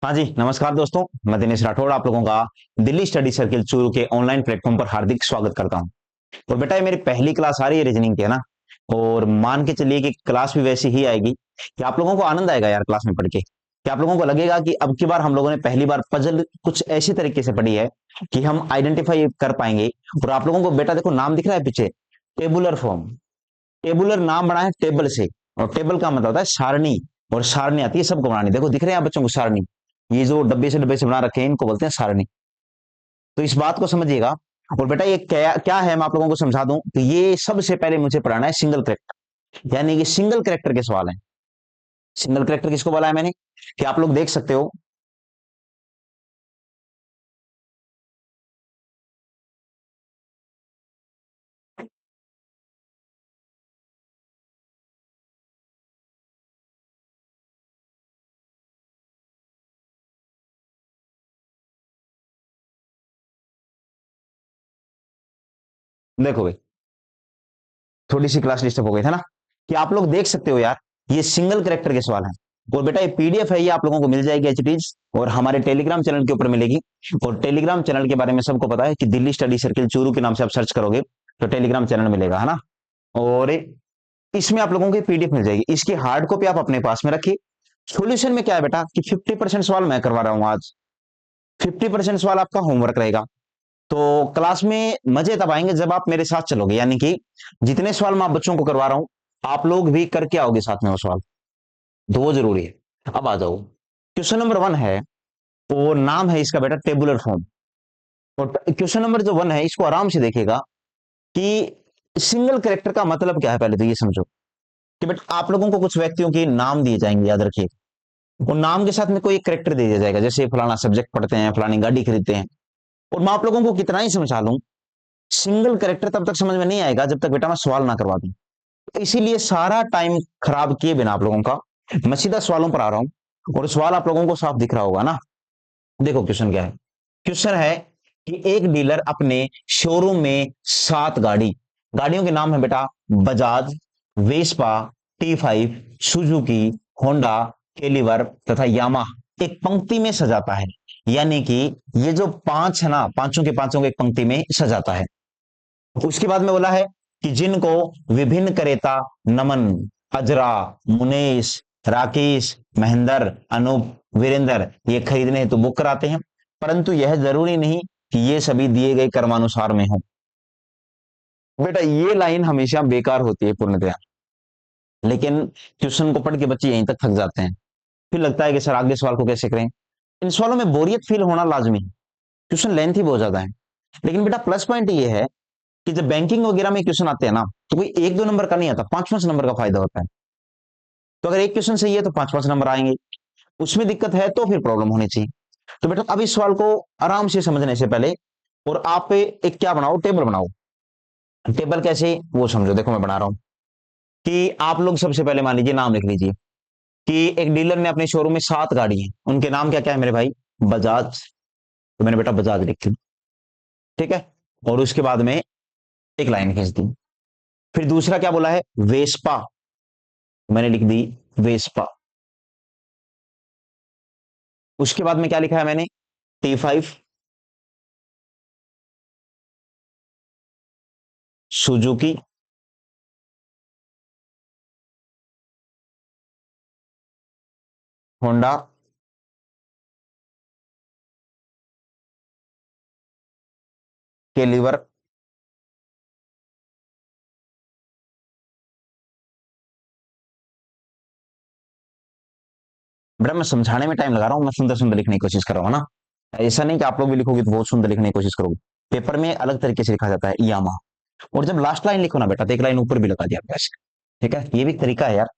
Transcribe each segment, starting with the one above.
हाँ जी, नमस्कार दोस्तों। मैं दिनेश राठौड़ आप लोगों का दिल्ली स्टडी सर्किल चूरू के ऑनलाइन प्लेटफॉर्म पर हार्दिक स्वागत करता हूं। और बेटा ये मेरी पहली क्लास आ रही है रीजनिंग की, है ना। और मान के चलिए कि क्लास भी वैसी ही आएगी कि आप लोगों को आनंद आएगा यार क्लास में पढ़ के, कि आप लोगों को लगेगा कि अब की बार हम लोगों ने पहली बार पजल कुछ ऐसी तरीके से पढ़ी है कि हम आइडेंटिफाई कर पाएंगे। और आप लोगों को बेटा देखो नाम दिख रहा है पीछे, टेबुलर फॉर्म। टेबुलर नाम बना है टेबल से, और टेबल का मतलब होता है सारणी। और सारणी आती है सबको बनानी। देखो दिख रहे हैं आप बच्चों को सारणी, ये जो डब्बे से बना रखे हैं इनको बोलते हैं सारणी। तो इस बात को समझिएगा। और बेटा ये क्या क्या है, मैं आप लोगों को समझा दूं कि ये सबसे पहले मुझे पढ़ाना है सिंगल करेक्टर, यानी कि सिंगल करेक्टर के सवाल है। सिंगल करेक्टर किसको बोला है मैंने, कि आप लोग देख सकते हो। देखो भाई, थोड़ी सी क्लास डिस्टर्ब हो गई था ना, कि आप लोग देख सकते हो यार, ये सिंगल करेक्टर के सवाल है। और बेटा ये पीडीएफ है, ये आप लोगों को मिल जाएगी एच डी और हमारे टेलीग्राम चैनल के ऊपर मिलेगी। और टेलीग्राम चैनल के बारे में सबको पता है कि दिल्ली स्टडी सर्किल चूरू के नाम से आप सर्च करोगे तो टेलीग्राम चैनल मिलेगा, है ना। और इसमें आप लोगों को पीडीएफ मिल जाएगी, इसकी हार्ड कॉपी आप अपने पास में रखिए। सॉल्यूशन में क्या है बेटा कि 50% सवाल मैं करवा रहा हूं आज, 50% सवाल आपका होमवर्क रहेगा। तो क्लास में मजे तब आएंगे जब आप मेरे साथ चलोगे, यानी कि जितने सवाल मैं आप बच्चों को करवा रहा हूं आप लोग भी करके आओगे साथ में वो सवाल। तो वो जरूरी है। अब आ जाओ, क्वेश्चन नंबर 1 है, वो नाम है इसका बेटा टेबुलर फॉर्म। और क्वेश्चन नंबर जो 1 है इसको आराम से देखिएगा कि सिंगल कैरेक्टर का मतलब क्या है। पहले तो ये समझो कि बेटा आप लोगों को कुछ व्यक्तियों के नाम दिए जाएंगे, याद रखिए। और नाम के साथ में कोई एक करेक्टर दे दिया जाएगा, जैसे फलाना सब्जेक्ट पढ़ते हैं, फलानी गाड़ी खरीदते हैं। और मैं आप लोगों को कितना ही समझा लूं, सिंगल करेक्टर तब तक समझ में नहीं आएगा जब तक बेटा मैं सवाल ना करवा दूं। तो इसीलिए सारा टाइम खराब किए बिना आप लोगों का मैं सीधा सवालों पर आ रहा हूं। और सवाल आप लोगों को साफ दिख रहा होगा ना। देखो क्वेश्चन क्या है। क्वेश्चन है कि एक डीलर अपने शोरूम में 7 गाड़ियों के नाम है बेटा Bajaj, Vespa, T5, Suzuki, Honda, Caliber तथा यामाहा एक पंक्ति में सजाता है। यानी कि ये जो पांच है ना, पांचों के पांचों को एक पंक्ति में सजाता है। उसके बाद में बोला है कि जिनको विभिन्न क्रेता नमन, अजरा, मुनेश, राकेश, महेंद्र, अनूप, वीरेंद्र ये खरीदने हेतु बुक कराते हैं, परंतु यह जरूरी नहीं कि ये सभी दिए गए क्रमानुसार में हो। बेटा ये लाइन हमेशा बेकार होती है पूर्णतया, लेकिन ट्यूशन को पढ़ के बच्चे यहीं तक थक जाते हैं। फिर लगता है कि सर आगे सवाल को कैसे करें। इन सवालों में बोरियत फील होना लाजमी है, क्वेश्चन लेंथ ही बहुत ज्यादा है। लेकिन बेटा प्लस पॉइंट ये है कि जब बैंकिंग वगैरह में क्वेश्चन आते हैं ना, तो कोई 1-2 नंबर का नहीं आता, 5-5 नंबर का फायदा होता है। तो अगर एक क्वेश्चन सही है तो 5-5 नंबर आएंगे। उसमें दिक्कत है तो फिर प्रॉब्लम होनी चाहिए। तो बेटा अब इस सवाल को आराम से समझने से पहले, और आप एक क्या बनाओ, टेबल बनाओ। टेबल कैसे वो समझो, देखो मैं बना रहा हूं कि आप लोग सबसे पहले मान लीजिए नाम लिख लीजिए कि एक डीलर ने अपने शोरूम में 7 गाड़ी है, उनके नाम क्या क्या है मेरे भाई, बजाज। तो मैंने बेटा बजाज लिख ली, ठीक है। और उसके बाद में एक लाइन खींच दी। फिर दूसरा क्या बोला है, वेस्पा, मैंने लिख दी वेस्पा। उसके बाद में क्या लिखा है मैंने, T5, सुजुकी, होंडा, केलिवर, बेटा मैं समझाने में टाइम लगा रहा हूं, मैं सुंदर सुंदर लिखने की कोशिश कर रहा हूं ना। ऐसा नहीं कि आप लोग भी लिखोगे तो बहुत सुंदर लिखने की कोशिश करोगे। पेपर में अलग तरीके से लिखा जाता है यामा। और जब लास्ट लाइन लिखो ना बेटा तो एक लाइन ऊपर भी लगा दिया वैसे, ठीक है। ये भी एक तरीका है यार।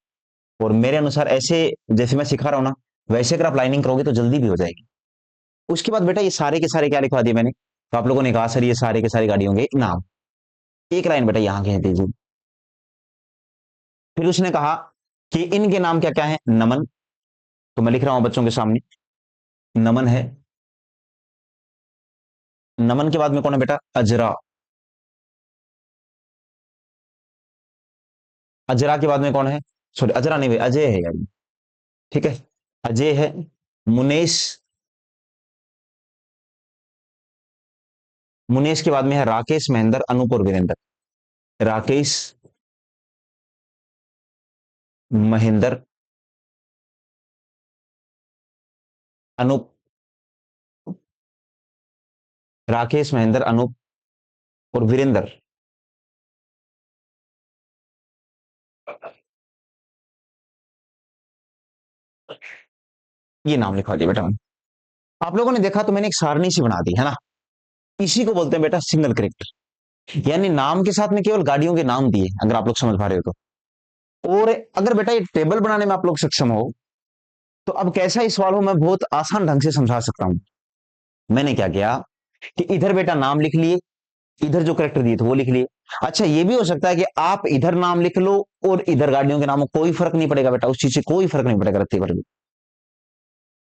और मेरे अनुसार ऐसे जैसे मैं सिखा रहा हूं ना, वैसे अगर आप लाइनिंग करोगे तो जल्दी भी हो जाएगी। उसके बाद बेटा ये सारे के सारे क्या लिखवा दिए मैंने, तो आप लोगों ने कहा सर ये सारे के सारे गाड़ी होंगे नाम। एक लाइन बेटा यहां खींच दीजिए। फिर उसने कहा कि इनके नाम क्या क्या है, नमन। तो मैं लिख रहा हूं बच्चों के सामने, नमन है। नमन के बाद में कौन है बेटा, अजरा। अजरा के बाद में कौन है, सॉरी अजरा नहीं भाई, अजय है यार, ठीक है। अजय है। मुनेश, मुनेश के बाद में है राकेश, महेंद्र, अनूप और वीरेंद्र। राकेश, महेंद्र, अनूप, राकेश, महेंद्र, अनूप और वीरेंद्र। ये नाम लिखवा दिया बेटा। आप लोगों ने देखा तो मैंने एक सारणी सी बना दी है ना, इसी को बोलते हैं बेटा सिंगल करेक्टर। यानी नाम के साथ में केवल गाड़ियों के नाम दिए, अगर आप लोग समझ पा रहे हो तो। और अगर बेटा ये टेबल बनाने में आप लोग सक्षम हो, तो अब कैसा ही सवाल हो मैं बहुत आसान ढंग से समझा सकता हूं। मैंने क्या किया कि इधर बेटा नाम लिख लिए, इधर जो करेक्टर दिए थे वो लिख लिए। अच्छा ये भी हो सकता है कि आप इधर नाम लिख लो और इधर गाड़ियों के नाम, कोई फर्क नहीं पड़ेगा बेटा, उस चीज से कोई फर्क नहीं पड़ेगा रत्ती भर भी।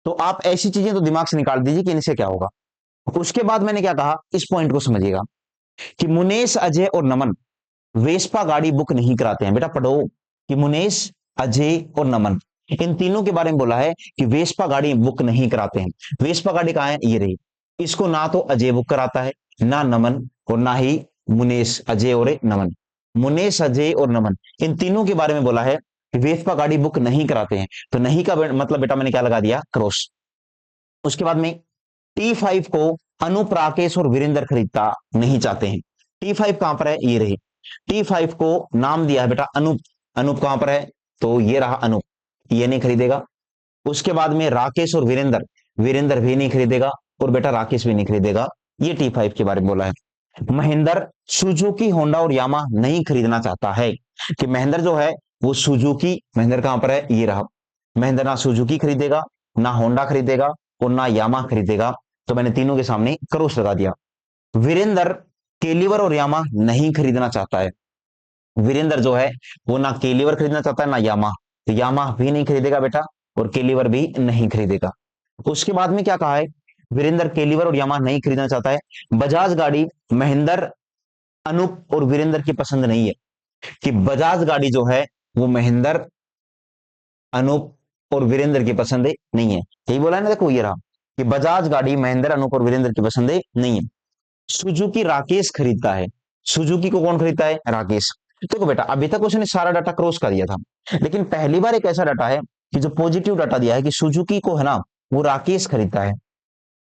तो आप ऐसी चीजें तो दिमाग से निकाल दीजिए कि इनसे क्या होगा। उसके बाद मैंने क्या कहा, इस पॉइंट को समझिएगा कि मुनेश, अजय और नमन वेस्पा गाड़ी बुक नहीं कराते हैं। बेटा पढ़ो कि मुनेश, अजय और नमन इन तीनों के बारे में बोला है कि वेस्पा गाड़ी बुक नहीं कराते हैं। वेस्पा गाड़ी कहां है, ये रही। इसको ना तो अजय बुक कराता है, ना नमन, और ना ही मुनेश, अजय और नमन। मुनेश, अजय और नमन इन तीनों के बारे में बोला है कि वेस्पा गाड़ी बुक नहीं कराते हैं। तो नहीं का मतलब बेटा मैंने क्या लगा दिया, क्रॉस। उसके बाद में T5 को अनूप, राकेश और वीरेंद्र खरीदता नहीं चाहते हैं। T5 कहां पर है, ये रही। T5 को नाम दिया है बेटा अनूप। अनूप कहां पर है, तो ये रहा अनूप, ये नहीं खरीदेगा। उसके बाद में राकेश और वीरेंद्र, वीरेंद्र भी नहीं खरीदेगा और बेटा राकेश भी नहीं खरीदेगा। ये T5 के बारे में बोला है। महेंद्र सुजुकी, होंडा और यामा नहीं खरीदना चाहता है। कि महेंद्र जो है वो सुजुकी, महेंद्र कहां पर है, ये रहा। महेंद्र ना सुजुकी खरीदेगा, ना होंडा खरीदेगा और ना यामा खरीदेगा। तो मैंने तीनों के सामने क्रॉस लगा दिया। वीरेंद्र केलिवर और यामा नहीं खरीदना चाहता है। वीरेंद्र जो है वो ना केलिवर खरीदना चाहता है ना यामा, तो यामा भी नहीं खरीदेगा बेटा और केलिवर भी नहीं खरीदेगा। उसके बाद में क्या कहा है, वीरेंद्र केलिवर और यामा नहीं खरीदना चाहता है। बजाज गाड़ी महेंद्र, अनूप और वीरेंद्र की पसंद नहीं है। कि बजाज गाड़ी जो है वो महेंद्र, अनूप और वीरेंद्र की पसंद नहीं है। यही बोला है ना, देखो ये रहा कि बजाज गाड़ी महेंद्र, अनूप और वीरेंद्र की पसंद नहीं है। सुजुकी राकेश खरीदता है। सुजुकी को कौन खरीदता है, राकेश। देखो बेटा अभी तक उसने सारा डाटा क्रॉस कर दिया था, लेकिन पहली बार एक ऐसा डाटा है कि जो पॉजिटिव डाटा दिया है कि सुजुकी को है ना वो राकेश खरीदता है।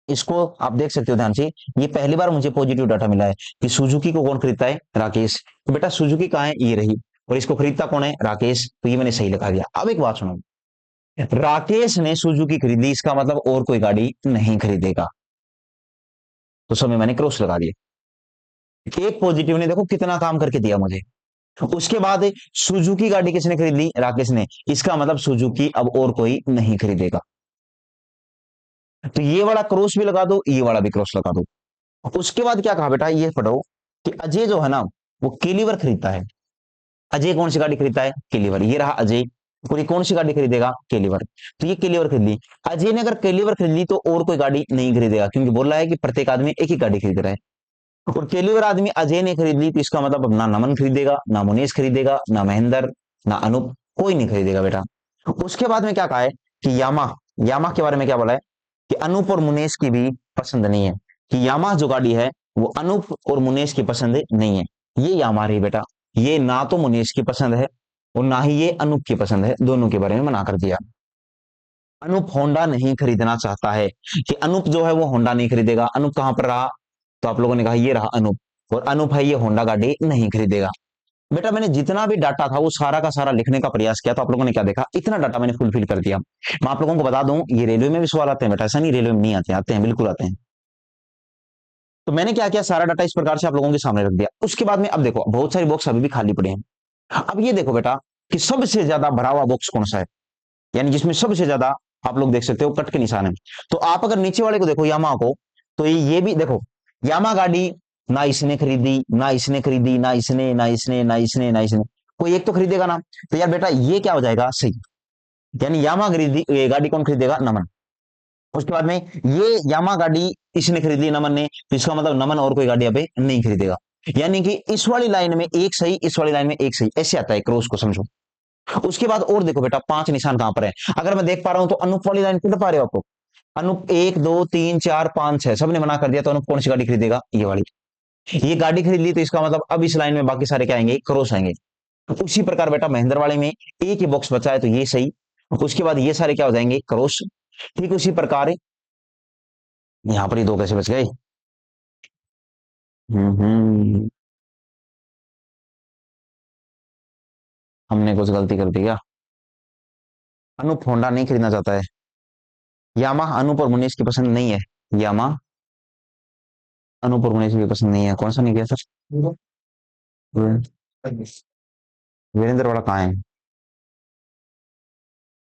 इसको आप देख सकते हो ध्यान से, ये पहली बार मुझे पॉजिटिव डाटा मिला है कि सुजुकी को कौन खरीदता है, राकेश। तो बेटा सुजुकी कहाँ है, ये रही, और इसको खरीदता कौन है, राकेश। तो ये मैंने सही लिखा दिया। अब एक बात सुनो, राकेश ने सुजुकी खरीदी, इसका मतलब और कोई गाड़ी नहीं खरीदेगा। तो सब में मैंने क्रॉस लगा दिया। एक पॉजिटिव ने देखो कितना काम करके दिया मुझे। उसके बाद सुजुकी गाड़ी किसने खरीद ली, राकेश ने, इसका मतलब सुजुकी अब और कोई नहीं खरीदेगा। तो ये वाला क्रॉस भी लगा दो, ये वाला भी क्रॉस लगा दो। उसके बाद क्या कहा बेटा, ये पढ़ो कि अजय जो है ना वो केलीवर खरीदता है। अजय कौन सी गाड़ी खरीदता है, केलीवर। ये रहा अजय, और ये कौन सी गाड़ी खरीदेगा, केलीवर। तो ये केलीवर खरीद ली। अजय ने अगर केलीवर खरीद ली तो और कोई गाड़ी नहीं खरीदेगा, क्योंकि बोल रहा है कि प्रत्येक आदमी एक ही गाड़ी खरीद रहा है। और केलीवर आदमी अजय ने खरीद ली, तो इसका मतलब अब ना नमन खरीदेगा, ना मुनेश खरीदेगा, ना महेंद्र, ना अनूप, कोई नहीं खरीदेगा बेटा। उसके बाद में क्या कहा है कि यामा, यामा के बारे में क्या बोला है कि अनूप और मुनेश की भी पसंद नहीं है। कि यामा जो गाड़ी है वो अनूप और मुनेश की पसंद नहीं है। ये यामा रही बेटा, ये ना तो मुनेश की पसंद है और ना ही ये अनूप की पसंद है, दोनों के बारे में मना कर दिया। अनूप होंडा नहीं खरीदना चाहता है। कि अनूप जो है वो होंडा नहीं खरीदेगा। अनूप कहां पर रहा, तो आप लोगों ने कहा ये रहा अनूप, और अनूप है ये होंडा गाड़ी नहीं खरीदेगा। बेटा मैंने जितना भी डाटा था वो सारा का सारा लिखने का प्रयास किया, तो आप लोगों ने क्या देखा, इतना डाटा मैंने फुलफिल कर दिया। मैं आप लोगों को बता दूं ये रेलवे में भी सवाल आते हैं बेटा, ऐसा नहीं रेलवे में नहीं आते, आते हैं, बिल्कुल आते हैं। तो मैंने क्या किया, सारा डाटा इस प्रकार से आप लोगों के सामने रख दिया। उसके बाद में अब देखो बहुत सारी बॉक्स अभी भी खाली पड़े हैं। अब ये देखो बेटा कि सबसे ज्यादा भरा हुआ बॉक्स कौन सा है, यानी जिसमें सबसे ज्यादा आप लोग देख सकते हो कट के निशान है। तो आप अगर नीचे वाले को देखो यामा को, तो ये भी देखो यामा गाड़ी ना इसने खरीदी, ना इसने खरीदी, ना इसने, ना इसने, ना इसने, ना इसने, कोई एक तो खरीदेगा ना। तो यार बेटा ये क्या हो जाएगा, सही। यानी यामा खरीदी, ये गाड़ी कौन खरीदेगा, नमन। उसके बाद में ये यामा गाड़ी इसने खरीदी, नमन ने, तो इसका मतलब नमन और कोई गाड़ी अभी नहीं खरीदेगा। यानी कि इस वाली लाइन में एक सही, इस वाली लाइन में एक सही, ऐसे आता है क्रॉस को, समझो। उसके बाद और देखो बेटा 5 निशान कहां पर है, अगर मैं देख पा रहा हूं तो अनूप वाली लाइन पढ़ पा रहे हो आपको, अनूप 1 2 3 4 5 6 सबने मना कर दिया, तो अनूप कौन सी गाड़ी खरीदेगा, ये वाली। ये गाड़ी खरीद ली तो इसका मतलब अब इस लाइन में बाकी सारे क्या आएंगे, क्रॉस आएंगे। उसी प्रकार बेटा महेंद्र वाले में एक ही बॉक्स बचा है तो ये सही, उसके बाद ये सारे क्या हो जाएंगे, क्रॉस। ठीक उसी प्रकार यहां पर ही दो कैसे बच गए। हम्म, हमने कुछ गलती कर दी क्या। अनूप होंडा नहीं खरीदना चाहता है, यामा अनूप और मुनीष की पसंद नहीं है, यामा अनूप और मुनीष की पसंद नहीं है, कौन सा नहीं गया सर, वीरेंद्र वाला कहाँ है,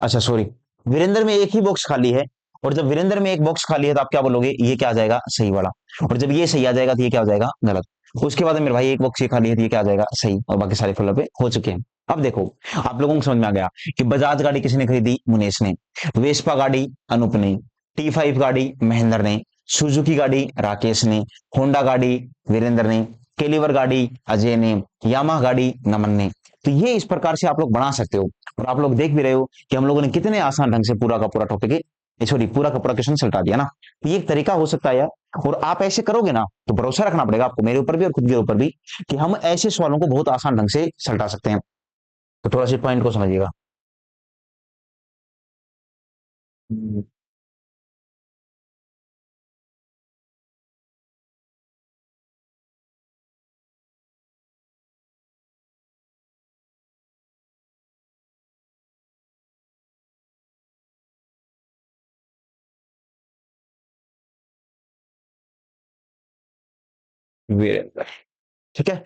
अच्छा सॉरी, वीरेंद्र में एक ही बॉक्स खाली है, और जब वीरेंद्र में एक बॉक्स खाली है तो आप क्या बोलोगे, ये क्या आ जाएगा, सही वाला। और जब ये सही आ जाएगा तो ये क्या हो जाएगा, गलत। उसके बाद मेरे भाई एक बॉक्स ये खाली है तो ये क्या आ जाएगा, सही, और बाकी सारे फिलअप हो चुके हैं। अब देखो आप लोगों को समझ में आ गया कि बजाज गाड़ी किसने खरीदी, मुनेश ने, वेस्पा गाड़ी अनूप ने, T5 गाड़ी महेंद्र ने, सुजुकी गाड़ी राकेश ने, होंडा गाड़ी वीरेंद्र ने, केलीवर गाड़ी अजय ने, यामा गाड़ी नमन ने। तो ये इस प्रकार से आप लोग बना सकते हो, और आप लोग देख भी रहे हो कि हम लोगों ने कितने आसान ढंग से पूरा का पूरा टॉपिक, सॉरी पूरा का पूरा क्वेश्चन सल्टा दिया ना। तो ये एक तरीका हो सकता है यार, और आप ऐसे करोगे ना तो भरोसा रखना पड़ेगा आपको मेरे ऊपर भी और खुद के ऊपर भी, कि हम ऐसे सवालों को बहुत आसान ढंग से सल्टा सकते हैं। तो थोड़ा सी पॉइंट को समझिएगा। वीरेंद्र, ठीक है,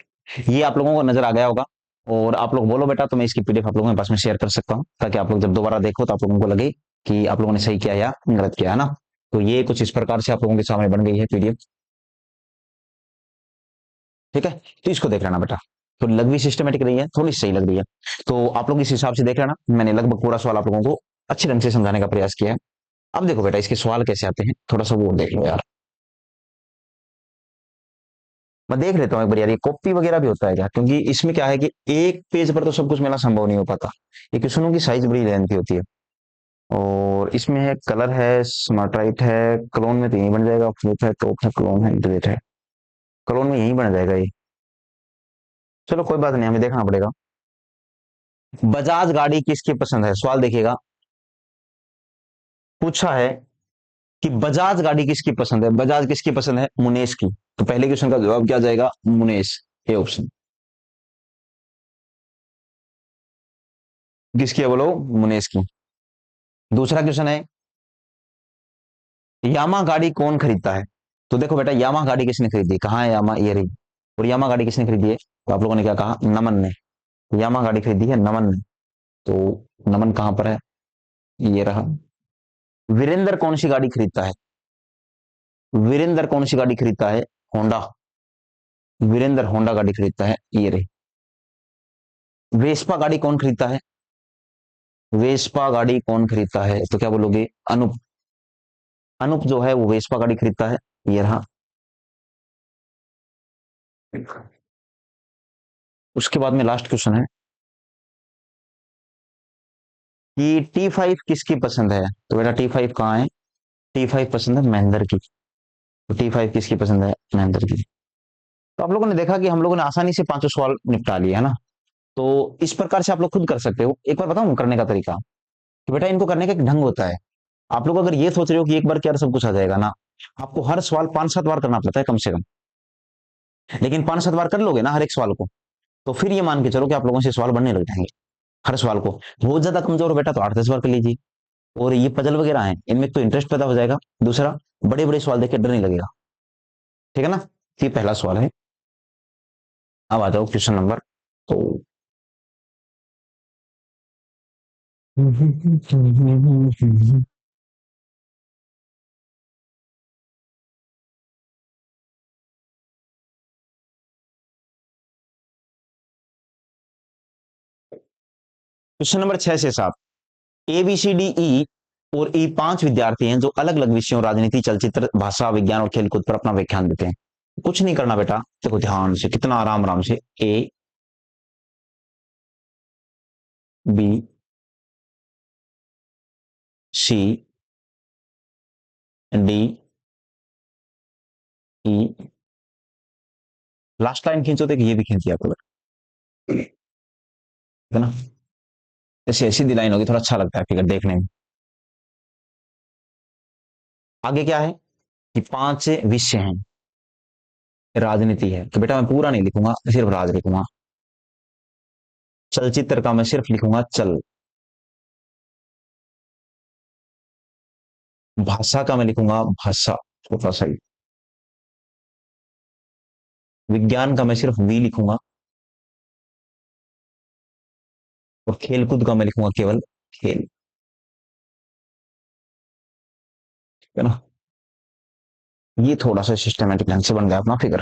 ये आप लोगों को नजर आ गया होगा। और आप लोग बोलो बेटा तो मैं इसकी पीडीएफ आप लोगों के पास में शेयर कर सकता हूँ, ताकि आप लोग जब दोबारा देखो तो आप लोगों को लगे कि आप लोगों ने सही किया या गलत किया, है ना। तो ये कुछ इस प्रकार से आप लोगों के सामने बन गई है पीडीएफ। ठीक है, तो इसको देख लेना बेटा, तो लग भी सिस्टमेटिक रही है, थोड़ी सही लग रही है। तो आप लोग इस हिसाब से देख लेना, मैंने लगभग पूरा सवाल आप लोगों को अच्छे ढंग से समझाने का प्रयास किया है। अब देखो बेटा इसके सवाल कैसे आते हैं, थोड़ा सा वो देख लो यार। मैं देख लेता हूँ एक बार यार, ये कॉपी वगैरह भी होता है क्या, क्योंकि इसमें क्या है कि एक पेज पर तो सब कुछ मिलना संभव नहीं हो पाता, ये क्वेश्चनों की साइज बड़ी लेंथी होती है। और इसमें है कलर है, स्मार्टराइट है, क्लोन में तो यही बन जाएगा, फ्लिप है, टॉप है, क्लोन है, इंटीग्रेट है, क्लोन में यही बन जाएगा ये। चलो कोई बात नहीं, हमें देखना पड़ेगा। बजाज गाड़ी किसकी पसंद है, सवाल देखिएगा, पूछा है कि बजाज गाड़ी किसकी पसंद है, बजाज किसकी पसंद है, मुनेश की। तो पहले क्वेश्चन का जवाब क्या जाएगा, मुनेश, ये ऑप्शन। किसकी है बोलो, मुनेश की। दूसरा क्वेश्चन है, यामा गाड़ी कौन खरीदता है। तो देखो बेटा यामा गाड़ी किसने खरीदी, कहाँ है यामा, ये रही। और यामा गाड़ी किसने खरीदी है, तो आप लोगों ने क्या कहा, नमन ने। यामा गाड़ी खरीदी है नमन ने, तो नमन कहां पर है, ये रहा। वीरेंद्र कौन सी गाड़ी खरीदता है, वीरेंद्र कौन सी गाड़ी खरीदता है, होंडा, वीरेंद्र होंडा गाड़ी खरीदता है, ये रही। वेस्पा गाड़ी कौन खरीदता है, वेस्पा गाड़ी कौन खरीदता है, तो क्या बोलोगे, अनूप, अनूप जो है वो वेस्पा गाड़ी खरीदता है, ये रहा। उसके बाद में लास्ट क्वेश्चन है कि T5 किसकी पसंद है, तो बेटा T5 कहाँ है, T5 पसंद है महेंद्र की। तो T5 किसकी पसंद है, महेंद्र की। तो आप लोगों ने देखा कि हम लोगों ने आसानी से पांचों सवाल निपटा लिए, है ना। तो इस प्रकार से आप लोग खुद कर सकते हो, एक बार बताऊं करने का तरीका, कि बेटा इनको करने का एक ढंग होता है। आप लोग अगर ये सोच रहे हो कि एक बार क्या सब कुछ आ जाएगा ना, आपको हर सवाल 5 7 बार करना पड़ता है कम से कम। लेकिन 5 7 बार कर लोगे ना हर एक सवाल को, तो फिर ये मान के चलो कि आप लोगों से सवाल बनने लग जाएंगे हर सवाल को। बहुत ज्यादा कमजोर हो बेटा तो 8 10 बार कर लीजिए। और ये पजल वगैरह है, इनमें तो इंटरेस्ट पैदा हो जाएगा। दूसरा, बड़े बड़े सवाल देख के डर नहीं लगेगा, ठीक है ना। ये पहला सवाल है। अब आ जाओ क्वेश्चन नंबर, तो क्वेश्चन नंबर 6 से 7, ABCDE और ई 5 विद्यार्थी हैं जो अलग अलग विषयों, राजनीति, चलचित्र, भाषा, विज्ञान और खेलकूद पर अपना व्याख्यान देते हैं। कुछ नहीं करना बेटा, देखो ध्यान से, कितना आराम आराम से। A B, C, D, E. Last line खींचो तो ये भी खींच दिया तो है ना। जैसे ऐसी दी लाइन होगी थोड़ा अच्छा लगता है फिगर देखने में। आगे क्या है कि 5 विषय हैं, राजनीति है, तो बेटा मैं पूरा नहीं लिखूंगा, सिर्फ राज लिखूंगा। चलचित्र का मैं सिर्फ लिखूंगा चल। भाषा का मैं लिखूंगा भाषा, छोटा सा ही। विज्ञान का मैं सिर्फ वी लिखूंगा। और खेलकूद का मैं लिखूंगा केवल खेल, है ना। ये थोड़ा सा सिस्टमेटिक ढंग से बन गया अपना फिगर।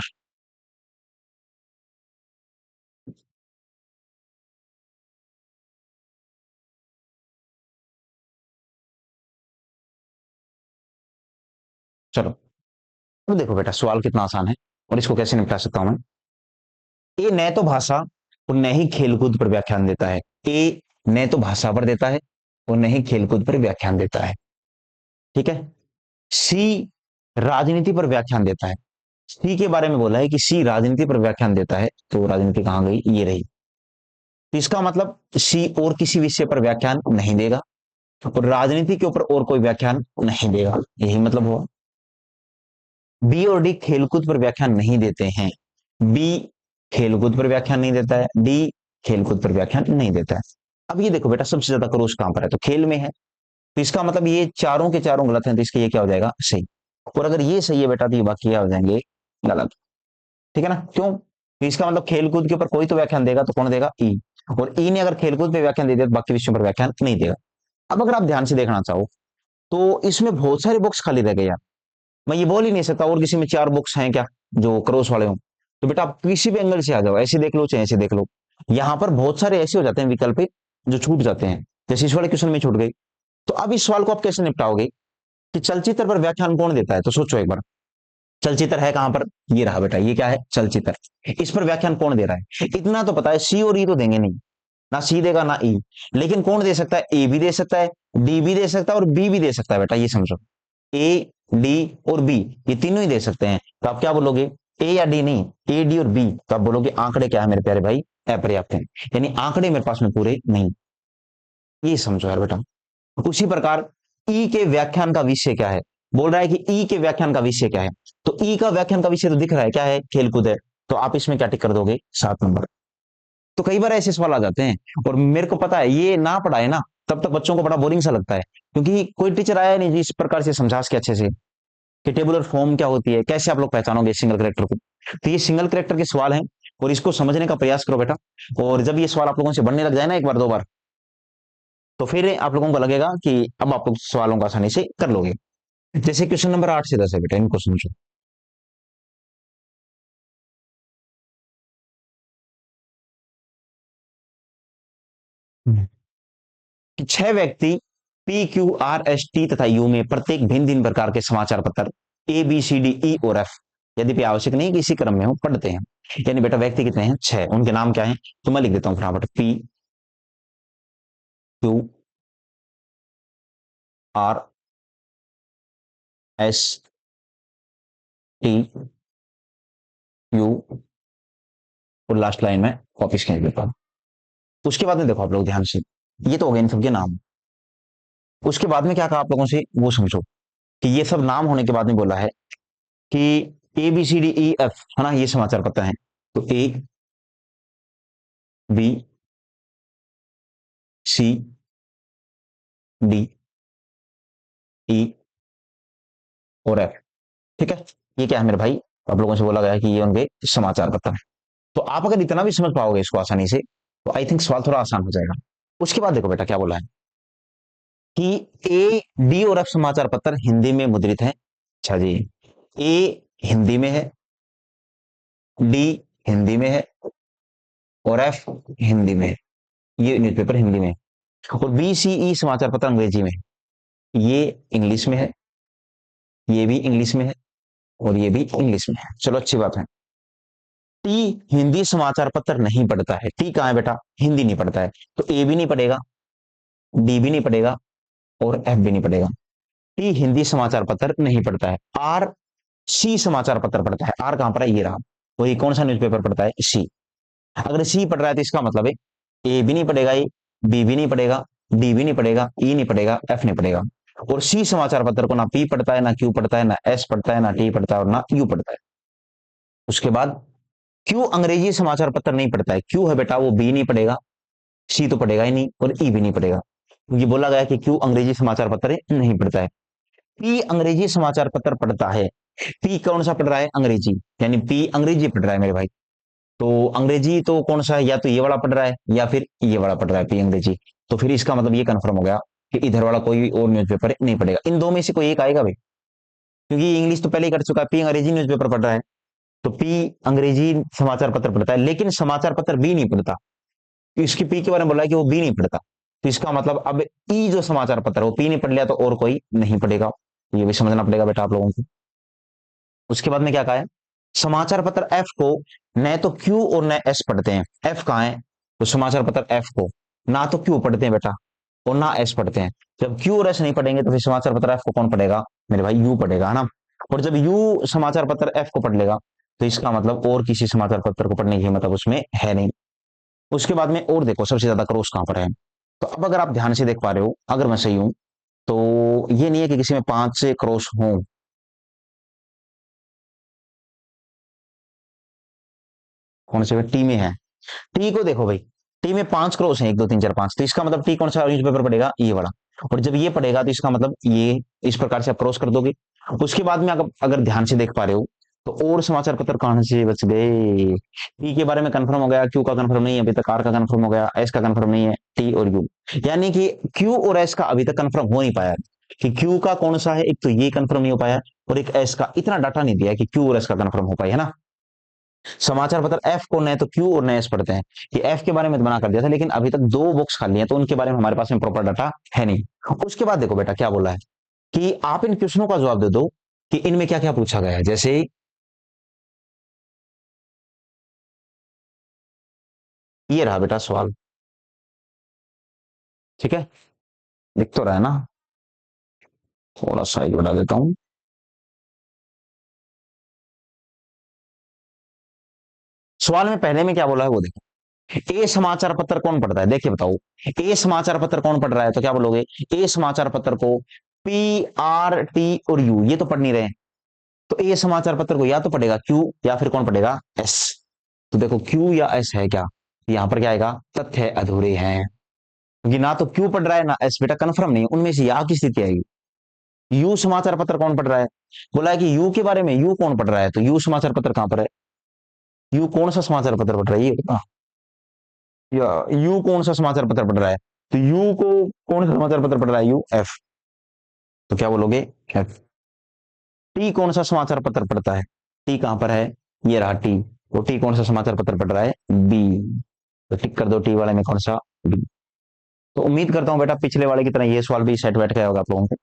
चलो, तो देखो बेटा सवाल कितना आसान है और इसको कैसे निपटा सकता हूं मैं। ए न तो भाषा और न ही खेलकूद पर व्याख्यान देता है। ए न तो भाषा पर देता है और न ही खेलकूद पर व्याख्यान देता है, ठीक है। सी राजनीति पर व्याख्यान देता है। सी के बारे में बोला है कि सी राजनीति पर व्याख्यान देता है, तो राजनीति कहां गई, ये रही। तो इसका मतलब सी और किसी विषय पर व्याख्यान नहीं देगा और राजनीति के ऊपर और कोई व्याख्यान नहीं देगा, यही मतलब हुआ। बी और डी खेलकूद पर व्याख्यान नहीं देते हैं। बी खेलकूद पर व्याख्यान नहीं देता है, डी खेलकूद पर व्याख्यान नहीं देता है। अब ये देखो बेटा सबसे ज्यादा क्रोश कहां पर है, तो खेल में है। तो इसका मतलब ये चारों के चारों गलत हैं, तो इसके ये क्या हो जाएगा, सही। और अगर ये सही है बेटा तो ये बाकी क्या हो जाएंगे, गलत। ठीक है ना, क्यों, तो इसका मतलब खेलकूद के ऊपर कोई तो व्याख्यान देगा, तो कौन देगा, ई। और ई ने अगर खेलकूद पे व्याख्यान दे दिया तो बाकी विषयों पर व्याख्यान नहीं देगा। अब अगर आप ध्यान से देखना चाहो तो इसमें बहुत सारे बॉक्स खाली रह गए यार। मैं ये बोल ही नहीं सकता और किसी में 4 बॉक्स हैं क्या जो क्रॉस वाले हों। तो बेटा आप किसी भी एंगल से आ जाओ, ऐसे देख लो चाहे ऐसे देख लो, यहां पर बहुत सारे ऐसे हो जाते हैं विकल्प जो छूट जाते हैं, जैसे इस वाले क्वेश्चन में छूट गई। तो अब इस सवाल को आप कैसे निपटाओगे कि चलचित्र पर व्याख्यान कौन देता है, तो सोचो एक बार। चलचित्र है कहां पर, ये रहा बेटा, ये क्या है चलचित्र। इस पर व्याख्यान कौन दे रहा है, इतना तो पता है, सी और ई तो देंगे नहीं, ना सी देगा ना ई। लेकिन कौन दे सकता है, ए भी दे सकता है, डी भी दे सकता है और बी भी दे सकता है, बेटा ये समझो। ए, डी और बी, ये तीनों ही दे सकते हैं, तो आप क्या बोलोगे, ए या डी नहीं, ए डी और बी, तो आप बोलोगे आंकड़े क्या है मेरे प्यारे भाई, अपर्याप्त है, यानी आंकड़े मेरे पास में पूरे नहीं। ये समझो यार बेटा। उसी प्रकार ई के व्याख्यान का विषय क्या है, बोल रहा है कि ई के व्याख्यान का विषय क्या है, तो ई का व्याख्यान का विषय तो दिख रहा है क्या है, खेलकूद है, तो आप इसमें क्या टिक कर दोगे, 7 नंबर। तो कई बार ऐसे सवाल आ जाते हैं, और मेरे को पता है ये ना पढ़ाए ना तब तक बच्चों को बड़ा बोरिंग सा लगता है, क्योंकि कोई टीचर आया नहीं जी इस प्रकार से समझा सके अच्छे से कि टेबुलर फॉर्म क्या होती है, कैसे आप लोग पहचानोगे सिंगल करेक्टर को। तो ये सिंगल करेक्टर के सवाल हैं और इसको समझने का प्रयास करो बेटा। और जब ये सवाल आप लोगों से बनने लग जाए ना एक बार दो बार, तो फिर आप लोगों को लगेगा कि अब आप लोग सवालों को आसानी से कर लोगे। जैसे क्वेश्चन नंबर 8 से 10 है बेटा, इनको समझो। कि 6 व्यक्ति P Q R S T तथा यू में प्रत्येक भिन्न भिन्न प्रकार के समाचार पत्र ए बी सी डी ई और एफ, यद्यपि आवश्यक नहीं कि इसी क्रम में हो, पढ़ते हैं। यानी बेटा व्यक्ति कितने हैं, 6, उनके नाम क्या है, तो मैं लिख देता हूं फटाफट, P Q R S T U, और लास्ट लाइन में वापिस खींच देता हूं। उसके बाद में देखो आप लोग ध्यान से, ये तो हो गए इन सबके नाम। उसके बाद में क्या कहा आप लोगों से वो समझो, कि ये सब नाम होने के बाद में बोला है कि A B C D E F, है ना, ये समाचार पत्र हैं। तो ए बी सी डी ई और एफ, ठीक है। ये क्या है मेरे भाई, आप लोगों से बोला गया है कि ये उनके समाचार पत्र हैं। तो आप अगर इतना भी समझ पाओगे इसको आसानी से, तो आई थिंक सवाल थोड़ा आसान हो जाएगा। उसके बाद देखो बेटा क्या बोला है कि ए डी और एफ समाचार पत्र हिंदी में मुद्रित है। अच्छा जी, ए हिंदी में है, डी हिंदी में है और एफ हिंदी में है, ये न्यूज़पेपर हिंदी में है। और बी सी ई समाचार पत्र अंग्रेजी में है, ये इंग्लिश में है, ये भी इंग्लिश में है और ये भी इंग्लिश में है। चलो अच्छी बात है। टी हिंदी समाचार पत्र नहीं पढ़ता है। टी कहाँ है बेटा? हिंदी नहीं पढ़ता है, तो ए भी नहीं पढ़ेगा, डी भी नहीं पढ़ेगा और एफ भी नहीं पढ़ेगा। टी हिंदी समाचार पत्र नहीं पढ़ता है। आर सी समाचार पत्र पढ़ता है। आर कहां पर है? ये रहा। वही कौन सा न्यूज़पेपर पढ़ता है? सी। अगर सी पढ़ रहा है तो इसका मतलब है ए भी नहीं पढ़ेगा, ये बी भी नहीं पढ़ेगा, डी भी नहीं पढ़ेगा, ई नहीं पढ़ेगा, एफ नहीं पढ़ेगा। और सी समाचार पत्र को ना पी पढ़ता है, ना क्यू पढ़ता है, ना एस पढ़ता है, ना टी पढ़ता है और ना यू पढ़ता है। उसके बाद क्यू अंग्रेजी समाचार पत्र नहीं पढ़ता है। क्यू है बेटा वो बी नहीं पढ़ेगा, सी तो पढ़ेगा ही नहीं और ई भी नहीं पढ़ेगा, क्योंकि बोला गया कि क्यू अंग्रेजी समाचार पत्र नहीं पढ़ता है। पी अंग्रेजी समाचार पत्र पढ़ता है। पी कौन सा पढ़ रहा है? अंग्रेजी, यानी पी अंग्रेजी पढ़ रहा है मेरे भाई। तो अंग्रेजी तो कौन सा है? या तो ये वाला पढ़ रहा है या फिर ये वाला पढ़ रहा है, पी अंग्रेजी। तो फिर इसका मतलब ये कंफर्म हो गया कि इधर वाला कोई और न्यूज़पेपर नहीं पढ़ेगा। इन दो में से कोई एक आएगा भाई, क्योंकि इंग्लिश तो पहले ही कर चुका है, पी अंग्रेजी न्यूज़पेपर पढ़ रहा है। तो पी अंग्रेजी समाचार पत्र पढ़ता है, लेकिन समाचार पत्र बी नहीं पढ़ता। इसकी पी के बारे में बोला है कि वो बी नहीं पढ़ता, तो इसका मतलब अब ई जो समाचार पत्र है वो पी नहीं पढ़ लिया तो और कोई नहीं पढ़ेगा। ये भी समझना पड़ेगा बेटा आप लोगों को। उसके बाद में क्या कहा है? समाचार पत्र एफ को न तो क्यू और न एस पढ़ते हैं। एफ कहाँ है? तो समाचार पत्र एफ को ना तो क्यू पढ़ते हैं बेटा और ना एस पढ़ते हैं। जब क्यू और एस नहीं पढ़ेंगे तो फिर समाचार पत्र एफ को कौन पढ़ेगा? मेरे भाई यू पढ़ेगा, है ना। और जब यू समाचार पत्र एफ को पढ़ लेगा तो इसका मतलब और किसी समाचार पत्र को पढ़ने की मतलब उसमें है नहीं। उसके बाद में और देखो सबसे ज्यादा क्रॉस कहां पर है। तो अब अगर आप ध्यान से देख पा रहे हो, अगर मैं सही हूं तो ये नहीं है कि किसी में 5 से क्रॉस हो। कौन से? टी में है। टी को देखो भाई, टी में 5 क्रॉस है, 1 2 3 4 5, तो इसका मतलब टी कौन सा न्यूज़पेपर पड़ेगा? ये वाला। और जब ये पड़ेगा तो इसका मतलब ये इस प्रकार से आप क्रॉस कर दोगे। उसके बाद में अगर ध्यान से देख पा रहे हो तो और समाचार पत्र कहां से बच गए? टी के बारे में कंफर्म हो गया, क्यू का कंफर्म नहीं है अभी तक, आर का कंफर्म हो गया, एस का कंफर्म नहीं है, टी और यू। यानी कि क्यू और एस का अभी तक कंफर्म हो नहीं पाया कि क्यू का कौन सा है। एक तो ये कंफर्म नहीं हो पाया और एक एस का इतना डाटा नहीं दिया कि क्यू और एस का कंफर्म हो पाया, है ना। समाचार पत्र एफ को न तो क्यू और न एस पढ़ते हैं। कि एफ के बारे में तो मना कर दिया था, लेकिन अभी तक 2 बुक्स खाली हैं तो उनके बारे में हमारे पास में प्रॉपर डाटा है नहीं। उसके बाद देखो बेटा क्या बोला है कि आप इन क्वेश्चनों का जवाब दे दो कि इनमें क्या क्या पूछा गया है। जैसे ये रहा बेटा सवाल, ठीक है, दिख तो रहा है ना। थोड़ा साइज बढ़ा देता हूं। सवाल में पहले में क्या बोला है वो देखो। ए समाचार पत्र कौन पढ़ता है? देखिए बताओ, ए समाचार पत्र कौन पढ़ रहा है? तो क्या बोलोगे? ए समाचार पत्र को पी आर टी और यू ये तो पढ़ नहीं रहे हैं, तो ए समाचार पत्र को या तो पढ़ेगा क्यू या फिर कौन पढ़ेगा? एस। तो देखो क्यू या एस है क्या? यहां पर क्या आएगा? तथ्य अधूरे हैं, क्योंकि ना तो क्यू पढ़ रहा है ना एस, बेटा कंफर्म नहीं है, उनमें से या की स्थिति आएगी। यू समाचार पत्र कौन पढ़ रहा है? बोला है कि यू के बारे में, यू कौन पढ़ रहा है? तो यू समाचार पत्र कहां पर है? यू कौन सा समाचार पत्र पढ़ रहा है ये बता। या यू कौन सा समाचार पत्र पढ़ रहा है? तो यू को कौन सा समाचार पत्र पढ़ रहा है? U F. तो क्या बोलोगे? एफ। टी कौन सा समाचार पत्र पढ़ता है? टी कहां पर है? ये रहा टी। तो टी कौन सा समाचार पत्र पढ़ रहा है? बी। तो टिक कर दो टी वाले में कौन सा? बी। तो उम्मीद करता हूं बेटा पिछले वाले की तरह ये सवाल भी सेट बैठ गया होगा आप लोगों को।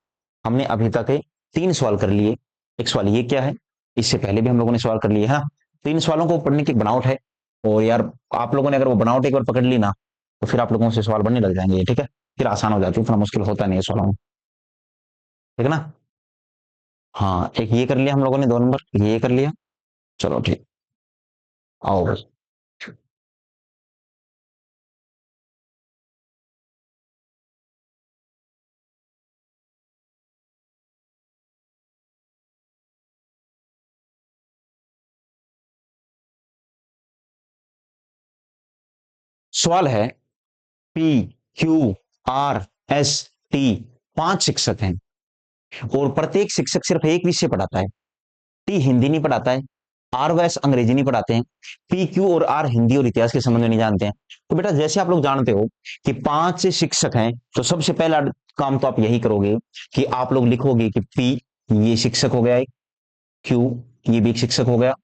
हमने अभी तक 3 सवाल कर लिए। एक सवाल ये क्या है, इससे पहले भी हम लोगों ने सवाल कर लिए है ना। 3 सवालों को पढ़ने की एक बनावट है। और यार आप लोगों ने अगर वो बनावट एक बार पकड़ ली ना तो फिर आप लोगों से सवाल बनने लग जाएंगे, ठीक है। फिर आसान हो जाती है, इतना मुश्किल होता नहीं है सवालों में, ठीक है ना। हाँ एक ये कर लिया हम लोगों ने, 2 नंबर ये कर लिया। चलो ठीक, आओ बस। सवाल है P Q R S T 5 शिक्षक हैं और प्रत्येक शिक्षक सिर्फ एक विषय पढ़ाता है। टी हिंदी नहीं पढ़ाता है, आर व एस अंग्रेजी नहीं पढ़ाते हैं, पी क्यू और आर हिंदी और इतिहास के संबंध में नहीं जानते हैं। तो बेटा जैसे आप लोग जानते हो कि 5 शिक्षक हैं, तो सबसे पहला काम तो आप यही करोगे कि आप लोग लिखोगे कि पी ये शिक्षक हो गया, क्यू ये भी एक शिक्षक हो गया,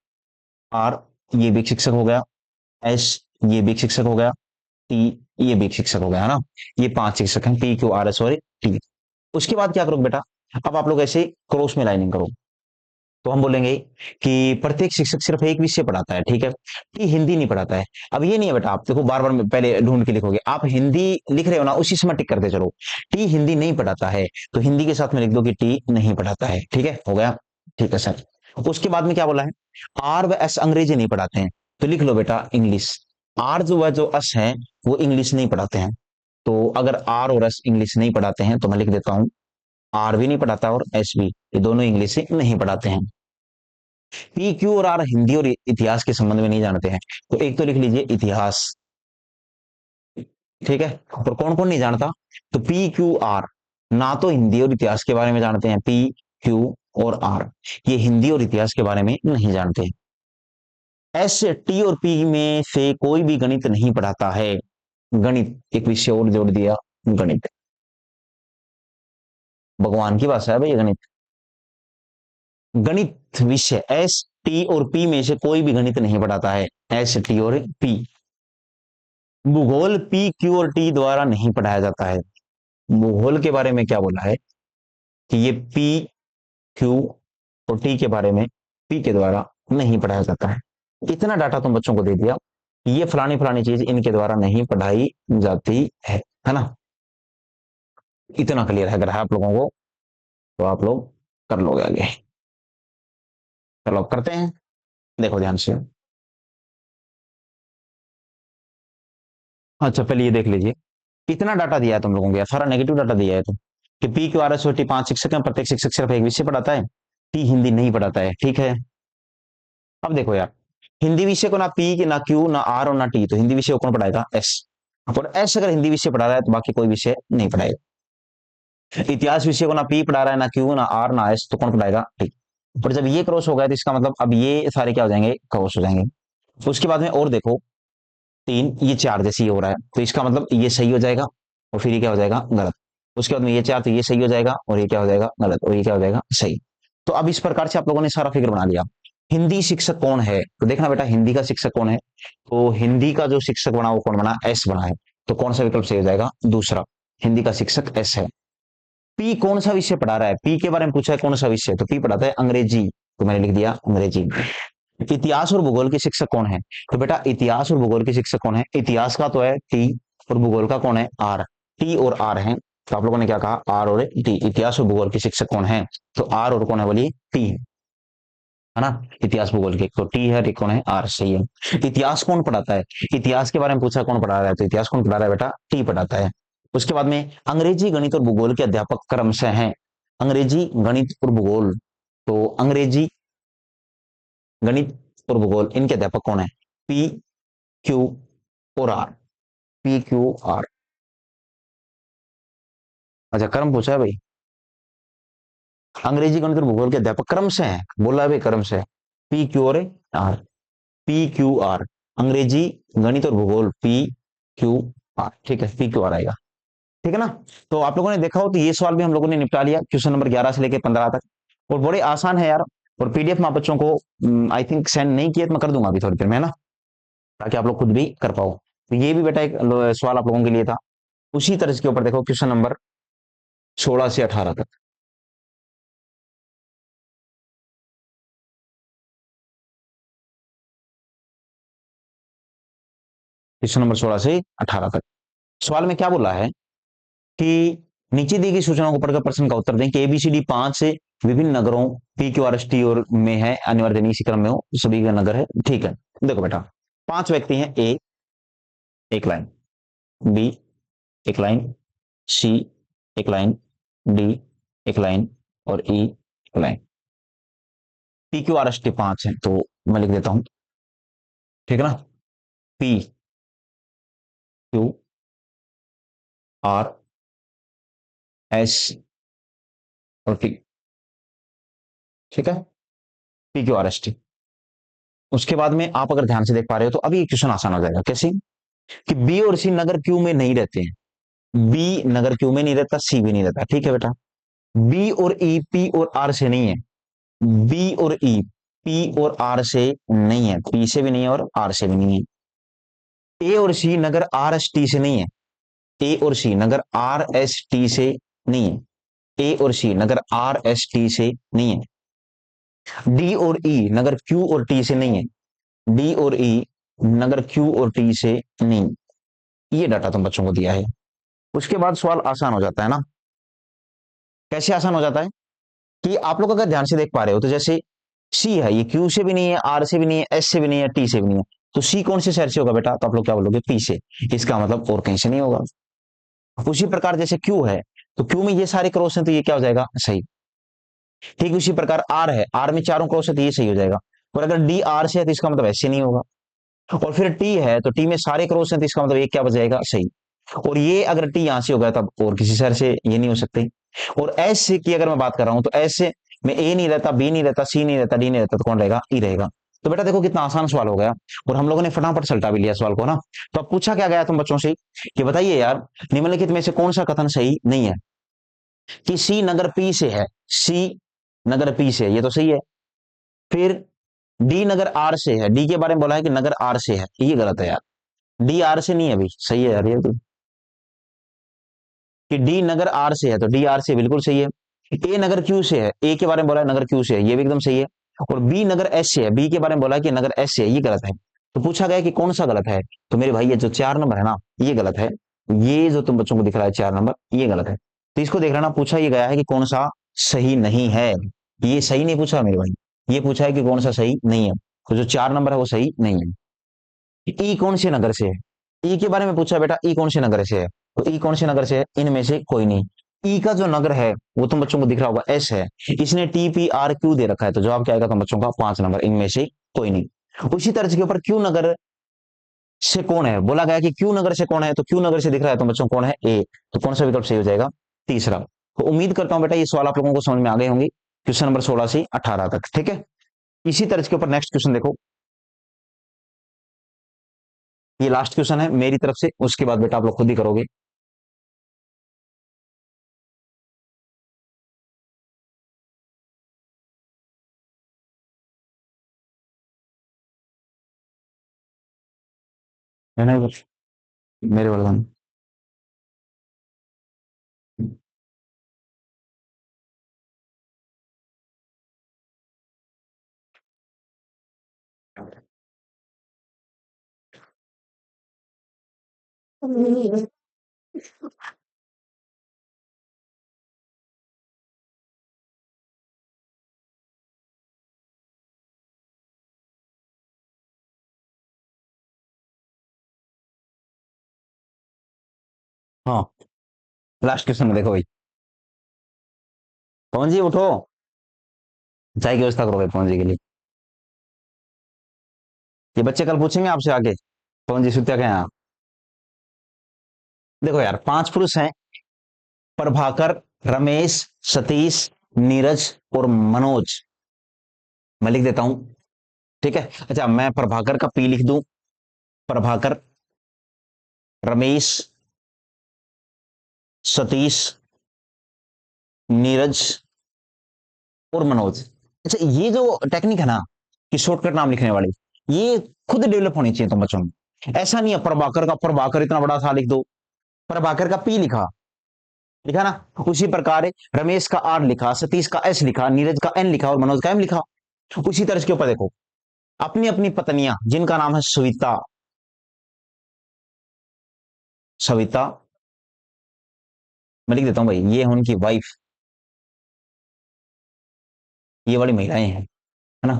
आर ये भी एक शिक्षक हो गया, एस ये भी एक शिक्षक हो गया, टी ये भी एक शिक्षक हो गया, है ना। ये 5 शिक्षक हैं, पी क्यू आर एस और टी। उसके बाद क्या करोगे बेटा? अब आप लोग ऐसे क्रॉस में लाइनिंग करो। तो हम बोलेंगे कि प्रत्येक शिक्षक सिर्फ एक विषय पढ़ाता है, ठीक है, कि हिंदी नहीं पढ़ाता है। अब ये नहीं है बेटा, आप देखो बार बार पहले ढूंढ के लिखोगे, आप हिंदी लिख रहे हो ना, उसी समय टिक करते चलो, टी हिंदी नहीं पढ़ाता है, तो हिंदी के साथ में लिख दो कि टी नहीं पढ़ाता है, ठीक है, हो गया, ठीक है सर। उसके बाद में क्या बोला है, आर व एस अंग्रेजी नहीं पढ़ाते हैं, तो लिख लो बेटा इंग्लिश। आर जो व जो एस है वो इंग्लिश नहीं पढ़ाते हैं, तो अगर आर और एस इंग्लिश नहीं पढ़ाते हैं तो मैं लिख देता हूं आर भी नहीं पढ़ाता और एस भी, ये दोनों इंग्लिश से नहीं पढ़ाते हैं। पी क्यू और आर हिंदी और इतिहास के संबंध में नहीं जानते हैं, तो एक तो लिख लीजिए इतिहास, ठीक है, और कौन कौन नहीं जानता, तो पी क्यू आर ना तो हिंदी और इतिहास के बारे में जानते हैं, पी क्यू और आर ये हिंदी और इतिहास के बारे में नहीं जानते। एस टी और पी में से कोई भी गणित नहीं पढ़ाता है, गणित एक विषय और जोड़ दिया, गणित, भगवान की भाषा है भाई गणित, गणित विषय एस टी और पी में से कोई भी गणित नहीं पढ़ाता है, एस टी और पी। भूगोल पी क्यू और टी द्वारा नहीं पढ़ाया जाता है, भूगोल के बारे में क्या बोला है कि ये पी क्यू और टी के बारे में पी के द्वारा नहीं पढ़ाया जाता है। इतना डाटा तुम बच्चों को दे दिया, ये फलानी फलानी चीज इनके द्वारा नहीं पढ़ाई जाती है ना, इतना क्लियर है अगर है आप लोगों को तो आप लोग कर लोगे आगे। चलो करते हैं, देखो ध्यान से। अच्छा पहले ये देख लीजिए, इतना डाटा दिया है तुम लोगों को, सारा नेगेटिव डाटा दिया है, तो कि P Q R S O T 5 शिक्षक हैं, प्रत्येक शिक्षक सिर्फ एक विषय पढ़ाता है, टी हिंदी नहीं पढ़ाता है, ठीक है। अब देखो यार, हिंदी विषय को ना पी के ना क्यू ना आर और ना टी, तो हिंदी विषय को कौन पढ़ाएगा, एस, और एस अगर हिंदी विषय पढ़ा रहा है तो बाकी कोई विषय नहीं पढ़ाएगा। इतिहास विषय को ना पी पढ़ा रहा है, ना क्यू ना आर ना एस, तो कौन पढ़ाएगा, टी। पर जब ये क्रॉस हो गया तो इसका मतलब अब ये सारे क्या हो जाएंगे, क्रॉस हो जाएंगे। उसके बाद में और देखो, 3 ये 4 जैसे ही हो रहा है, तो इसका मतलब ये सही हो जाएगा और फिर ये क्या हो जाएगा, गलत। उसके बाद में ये 4 तो ये सही हो जाएगा और ये क्या हो जाएगा, गलत, और ये क्या हो जाएगा, सही। तो अब इस प्रकार से आप लोगों ने सारा फिगर बना लिया। हिंदी शिक्षक कौन है, तो देखना बेटा हिंदी का शिक्षक कौन है, तो हिंदी का जो शिक्षक बना वो कौन बना, एस बना है, तो कौन सा विकल्प सही हो जाएगा, दूसरा, हिंदी का शिक्षक एस है। पी कौन सा विषय पढ़ा रहा है, पी के बारे में पूछा है कौन सा विषय, तो पी पढ़ाता है अंग्रेजी, तो मैंने लिख दिया अंग्रेजी। इतिहास और भूगोल के शिक्षक कौन है, तो बेटा इतिहास और भूगोल के शिक्षक कौन है, इतिहास का तो है टी और भूगोल का कौन है, आर, टी और आर है, तो आप लोगों ने क्या कहा, आर और टी, इतिहास और भूगोल के शिक्षक कौन है, तो आर और कौन है, बोलिए टी है ना, इतिहास भूगोल के तो टी है, टी कौन है, आर, सही है। इतिहास कौन पढ़ाता है, इतिहास के बारे में पूछा कौन पढ़ा रहा है, तो इतिहास कौन पढ़ा रहा है बेटा, टी पढ़ाता है। उसके बाद में अंग्रेजी गणित और भूगोल के अध्यापक क्रमशः हैं, अंग्रेजी गणित और भूगोल, तो अंग्रेजी गणित और भूगोल इनके अध्यापक कौन है, पी क्यू और आर, पी क्यू आर। अच्छा क्रम पूछा है भाई, अंग्रेजी गणित और भूगोल के अध्यापक क्रम से हैं, बोला है भाई क्रम से, पी क्यू और आर, पी क्यू आर, अंग्रेजी गणित और भूगोल पी क्यू आर, ठीक है, पी क्यू आर आएगा, ठीक है ना। तो आप लोगों ने देखा हो तो ये सवाल भी हम लोगों ने निपटा लिया, क्वेश्चन नंबर 11 से लेकर 15 तक, और बड़े आसान है यार। और पीडीएफ में आप बच्चों को आई थिंक सेंड नहीं किया तो मैं कर दूंगा अभी थोड़ी देर में, है ना, ताकि आप लोग खुद भी कर पाओ। तो ये भी बेटा एक सवाल आप लोगों के लिए था, उसी तरह के ऊपर देखो क्वेश्चन नंबर 16 से 18 तक। क्वेश्चन नंबर 16 से 18 तक सवाल में क्या बोला है कि नीचे दी गई सूचनाओं को पढ़कर प्रश्न का उत्तर दें कि एबीसीडी 5 विभिन्न नगरों P Q R S T और में है, अनिवार्य नहीं इसी क्रम में हो, सभी का नगर है, ठीक है। देखो बेटा 5 व्यक्ति हैं, ए एक लाइन, बी एक लाइन, सी एक लाइन, डी एक लाइन और ई एक line. P Q R S T 5 है, तो मैं लिख देता हूं, ठीक है ना, पी क्यू आर एस और टी, ठीक है, P Q R S T. उसके बाद में आप अगर ध्यान से देख पा रहे हो तो अभी ये क्वेश्चन आसान हो जाएगा, कैसे कि बी और सी नगर क्यू में नहीं रहते हैं, बी नगर क्यू में नहीं रहता, सी भी नहीं रहता, ठीक है बेटा। बी और ई पी और आर से नहीं है, बी और ई पी और आर से नहीं है, पी से भी नहीं है और आर से भी नहीं है। ए और सी नगर आर एस टी से नहीं है, ए और सी नगर आर एस टी से नहीं है, ए और सी नगर आर एस टी से नहीं है। डी और ई नगर क्यू और टी से नहीं है, डी और ई नगर क्यू और टी से नहीं। ये डाटा तुम बच्चों को दिया है। उसके बाद सवाल आसान हो जाता है ना। कैसे आसान हो जाता है कि आप लोग अगर ध्यान से देख पा रहे हो तो जैसे सी है, ये क्यू से भी नहीं है, आर से भी नहीं है, एस से भी नहीं है, टी से भी नहीं है, तो सी कौन से शहर से होगा बेटा? तो आप लोग क्या बोलोगे? पी से। इसका मतलब और कहीं से नहीं होगा। उसी प्रकार जैसे क्यू है, तो क्यू में ये सारे क्रॉस हैं तो ये क्या हो जाएगा? सही। ठीक उसी प्रकार आर है, आर में चारों क्रॉस है तो ये सही हो जाएगा। और अगर डी आर से है तो इसका मतलब ऐसे नहीं होगा। और फिर टी है तो टी में सारे क्रॉस हैं तो इसका मतलब एक क्या बच जाएगा? सही। और ये अगर टी यहां से हो गया तब और किसी शहर से ये नहीं हो सकते। और एस की अगर मैं बात कर रहा हूं तो एस में ए नहीं रहता, बी नहीं रहता, सी नहीं रहता, डी नहीं रहता, तो कौन रहेगा? ई रहेगा। तो बेटा देखो कितना आसान सवाल हो गया, और हम लोगों ने फटाफट सलटा भी लिया सवाल को ना। तो अब पूछा क्या गया तुम बच्चों से कि बताइए यार, निम्नलिखित में से कौन सा कथन सही नहीं है? कि सी नगर पी से है, सी नगर पी से है, ये तो सही है। फिर डी नगर आर से है, डी के बारे में बोला है कि नगर आर से है, ये गलत है यार। डी आर से नहीं है अभी, सही है यार ये तो। कि डी नगर आर से है तो डी आर से बिल्कुल सही है। ए नगर क्यू से है, ए के बारे में बोला है नगर क्यू से है, ये भी एकदम सही है। और बी नगर एस से है, बी के बारे में बोला है कि नगर एस से है, ये गलत है। तो पूछा गया कि कौन सा गलत है? तो मेरे भाई ये जो 4 नंबर है ना, ये गलत है। ये जो तुम बच्चों को दिख रहा है 4 नंबर, ये गलत है। तो इसको देख रहा ना, पूछा ये गया है कि कौन सा सही नहीं है। ये सही नहीं पूछा मेरे भाई, ये पूछा है कि कौन सा सही नहीं है। तो जो 4 नंबर है वो सही नहीं है। ई कौन से नगर से है? ई के बारे में पूछा बेटा, ई कौन से नगर से है? तो ई कौन से नगर से है? इनमें से कोई नहीं। ई का जो नगर है वो तुम बच्चों को दिख रहा होगा, एस है। इसने टी पी आर क्यू दे रखा है, तो जवाब क्या आएगा तुम बच्चों का? 5 नंबर, इनमें से कोई नहीं। उसी तर्ज के ऊपर क्यू नगर से कौन है, बोला गया कि क्यू नगर से कौन है, तो क्यू नगर से दिख रहा है तुम बच्चों कौन है? ए। तो कौन सा विकल्प सही हो जाएगा? तीसरा। तो उम्मीद करता हूं बेटा ये सवाल आप लोगों को समझ में आ गए होंगे, क्वेश्चन नंबर 16 से 18 तक। ठीक है, इसी तर्ज के ऊपर नेक्स्ट क्वेश्चन देखो। ये लास्ट क्वेश्चन है मेरी तरफ से, उसके बाद बेटा आप लोग खुद ही करोगे। है ना मेरे वाला? हाँ, लास्ट क्वेश्चन में देखो भाई। पवन जी उठो, चाय की व्यवस्था करो भाई पवन जी के लिए। ये बच्चे कल पूछेंगे आपसे आके, पवन जी सुत्या क्या यहाँ? देखो यार, 5 पुरुष हैं, प्रभाकर, रमेश, सतीश, नीरज और मनोज। मैं लिख देता हूं, ठीक है? अच्छा, मैं प्रभाकर का पी लिख दूं। प्रभाकर, रमेश, सतीश, नीरज और मनोज। अच्छा, ये जो टेक्निक है ना कि शॉर्टकट नाम लिखने वाली, ये खुद डेवलप होनी चाहिए तुम बच्चों में। ऐसा नहीं है प्रभाकर का प्रभाकर इतना बड़ा था लिख दो, प्रभाकर का पी लिखा, लिखा ना। उसी प्रकार रमेश का आर लिखा, सतीश का एस लिखा, नीरज का एन लिखा और मनोज का एम लिखा। उसी तरह के ऊपर देखो, अपनी अपनी पत्नियां जिनका नाम है सविता, सविता, मैं लिख देता हूं भाई, ये है उनकी वाइफ, ये वाली महिलाएं हैं, है ना?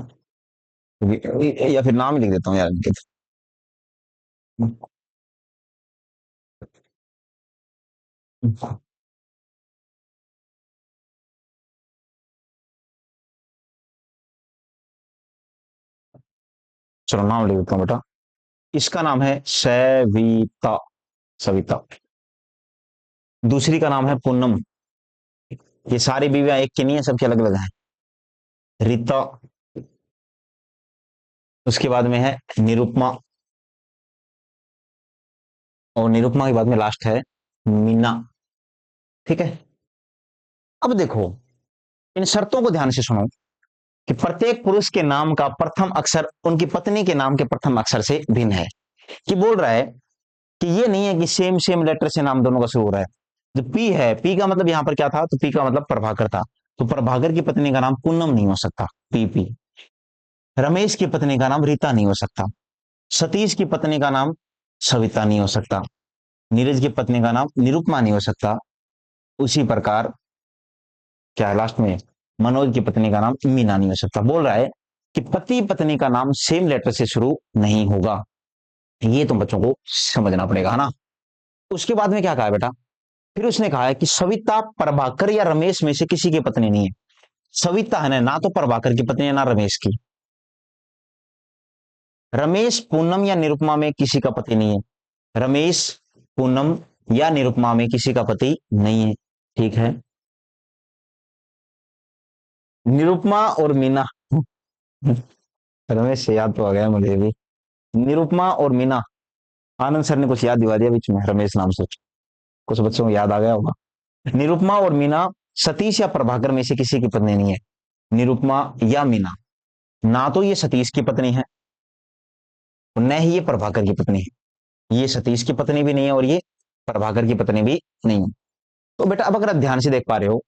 या फिर नाम ही लिख देता हूँ यार इनके। चलो नाम लिख देता हूँ बेटा। इसका नाम है सविता, सविता। दूसरी का नाम है पूनम। ये सारी बीवियां एक की नहीं है, सबकी अलग अलग हैं। रीता। उसके बाद में है निरुपमा, और निरुपमा के बाद में लास्ट है मीना। ठीक है, अब देखो, इन शर्तों को ध्यान से सुनो कि प्रत्येक पुरुष के नाम का प्रथम अक्षर उनकी पत्नी के नाम के प्रथम अक्षर से भिन्न है। कि बोल रहा है कि ये नहीं है कि सेम सेम लेटर से नाम दोनों का शुरू हो रहा है। जो पी है, पी का मतलब यहां पर क्या था? तो पी का मतलब प्रभाकर था। तो प्रभाकर की पत्नी का नाम पूनम नहीं हो सकता, पीपी। रमेश की पत्नी का नाम रीता नहीं हो सकता। सतीश की पत्नी का नाम सविता नहीं हो सकता। नीरज की पत्नी का नाम निरुपमा नहीं हो सकता। उसी प्रकार क्या है लास्ट में, मनोज की पत्नी का नाम मीना नहीं हो सकता। बोल रहा है कि पति पत्नी का नाम सेम लेटर से शुरू नहीं होगा। ये तुम बच्चों को समझना पड़ेगा, है ना। उसके बाद में क्या कहा है बेटा, फिर उसने कहा है कि सविता प्रभाकर या रमेश में से किसी की पत्नी नहीं है। सविता है ना तो प्रभाकर की पत्नी है ना रमेश की। रमेश पूनम या निरुपमा में किसी का पति नहीं है। रमेश पूनम या निरुपमा में किसी का पति नहीं है, ठीक है। निरुपमा और मीना रमेश से याद तो आ गया मुझे भी। निरुपमा और मीना, आनंद सर ने कुछ याद दिवा दिया बीच में रमेश नाम से, कुछ बच्चों को याद आ गया होगा। निरुपमा और मीना सतीश या प्रभाकर में से किसी की पत्नी नहीं है। निरुपमा या मीना, ना तो ये सतीश की पत्नी है और न ही ये प्रभाकर की पत्नी है। ये सतीश की पत्नी भी नहीं है और ये प्रभाकर की पत्नी भी नहीं है। तो बेटा अब अगर आप ध्यान से देख पा रहे हो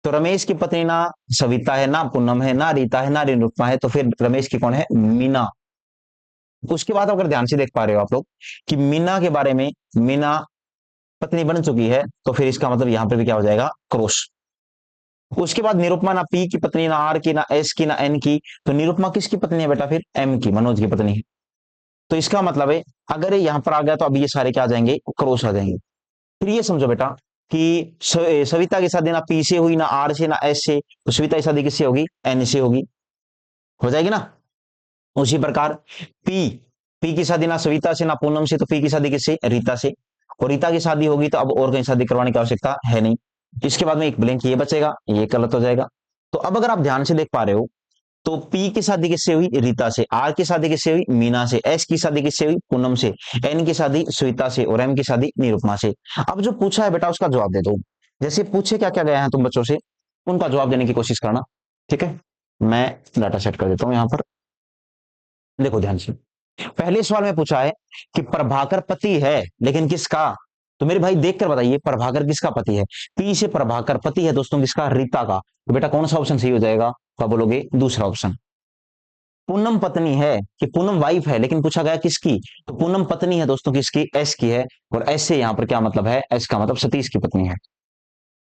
तो रमेश की पत्नी ना सविता है, ना पूनम है, ना रीता है, ना निरुपमा है, तो फिर रमेश की कौन है, मीना। उसके बाद अगर ध्यान से देख पा रहे हो आप लोग कि मीना के बारे में, मीना पत्नी बन चुकी है, तो फिर इसका मतलब यहां पर भी क्या हो जाएगा, क्रॉस। उसके बाद निरुपमा ना पी की पत्नी, ना आर की, ना एस की, ना एन की, तो निरुपमा किसकी पत्नी है बेटा, फिर एम की, मनोज की पत्नी है। तो इसका मतलब है अगर ये यहां पर आ गया तो अभी ये सारे क्या आ जाएंगे, क्रॉस आ जाएंगे। फिर ये समझो बेटा कि सविता की शादी ना पी से हुई, ना आर से, ना एस से, तो सविता की शादी किससे होगी, एन से होगी, हो जाएगी ना। उसी प्रकार पी, पी की शादी ना सविता से, ना पूनम से, तो पी की शादी किससे, रीता से। और रीता की शादी होगी तो अब और कहीं शादी करवाने की आवश्यकता है नहीं। इसके बाद में एक ब्लैंक ये बचेगा, ये गलत हो जाएगा। तो अब अगर आप ध्यान से देख पा रहे हो तो पी की शादी किससे हुई, रीता से। आर की शादी किससे हुई, मीना से। एस की शादी किससे हुई, पूनम से। एन की शादी श्वेता से और एम की शादी निरुपमा से। अब जो पूछा है बेटा उसका जवाब दे दो। जैसे पूछे क्या क्या गया है तुम बच्चों से, उनका जवाब देने की कोशिश करना, ठीक है। मैं डाटा सेट कर देता हूं यहां पर, देखो ध्यान से। पहले सवाल में पूछा है कि प्रभाकर पति है लेकिन किसका, तो मेरे भाई देखकर बताइए प्रभाकर किसका पति है। पी से प्रभाकर पति है दोस्तों किसका, रीता का। तो बेटा कौन सा ऑप्शन सही हो जाएगा, तो बोलोगे दूसरा ऑप्शन। पूनम पत्नी है कि पूनम वाइफ है, लेकिन पूछा गया किसकी, तो पूनम पत्नी है दोस्तों किसकी, एस की है। और एस से यहां पर क्या मतलब है, एस का मतलब सतीश की पत्नी है।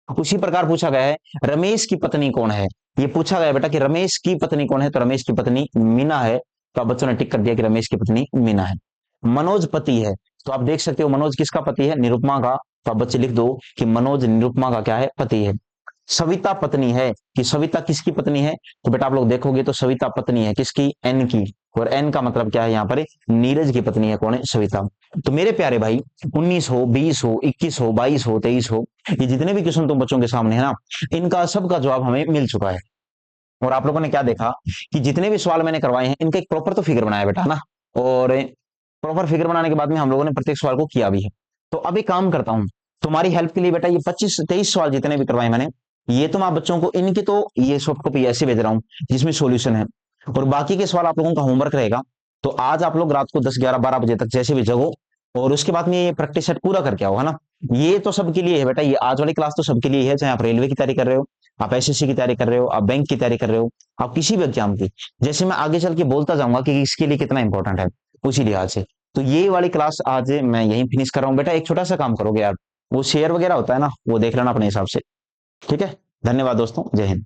उसी प्रकार पूछा गया है रमेश की पत्नी कौन है। ये पूछा गया बेटा कि रमेश की पत्नी कौन है, तो रमेश की पत्नी मीना है। तो आप बच्चों ने टिक कर दिया कि रमेश की पत्नी मीना है। मनोज पति है, तो आप देख सकते हो मनोज किसका पति है, निरुपमा का। तो आप बच्चे लिख दो कि मनोज निरुपमा का क्या है, पति है। सविता पत्नी है कि सविता किसकी पत्नी है, तो बेटा आप लोग देखोगे तो सविता पत्नी है किसकी, एन की। और एन का मतलब क्या है यहाँ पर, नीरज की पत्नी है, कौन है, सविता। तो मेरे प्यारे भाई 19 हो, 20 हो, 21 हो, 22 हो, 23 हो, ये जितने भी क्वेश्चन तुम बच्चों के सामने है ना, इनका सबका जवाब हमें मिल चुका है। और आप लोगों ने क्या देखा कि जितने भी सवाल मैंने करवाए हैं इनका एक प्रॉपर तो फिगर बनाया बेटा ना। और प्रॉपर फिगर बनाने के बाद में हम लोगों ने प्रत्येक सवाल को किया भी है। तो अब एक काम करता हूं तुम्हारी हेल्प के लिए बेटा, ये 25-23 सवाल जितने भी करवाए मैंने, ये तो मैं आप बच्चों को इनकी तो ये सॉफ्ट कॉपी ऐसे भेज रहा हूँ जिसमें सॉल्यूशन है। और बाकी के सवाल आप लोगों का होमवर्क रहेगा। तो आज आप लोग रात को 10, 11, 12 बजे तक जैसे भी जगो, और उसके बाद में ये प्रैक्टिस सेट पूरा करके आओ, है ना। ये तो सबके लिए है बेटा, ये आज वाली क्लास तो सबके लिए है, चाहे आप रेलवे की तैयारी कर रहे हो, आप एसएससी की तैयारी कर रहे हो, आप बैंक की तैयारी कर रहे हो, आप किसी भी एग्जाम की। जैसे मैं आगे चल के बोलता जाऊंगा कि इसके लिए कितना इंपॉर्टेंट है, उसी लिहाज से। तो ये वाली क्लास आज मैं यहीं फिनिश कर रहा हूँ बेटा। एक छोटा सा काम करोगे यार, वो शेयर वगैरह होता है ना, वो देख लेना अपने हिसाब से, ठीक है। धन्यवाद दोस्तों, जय हिंद।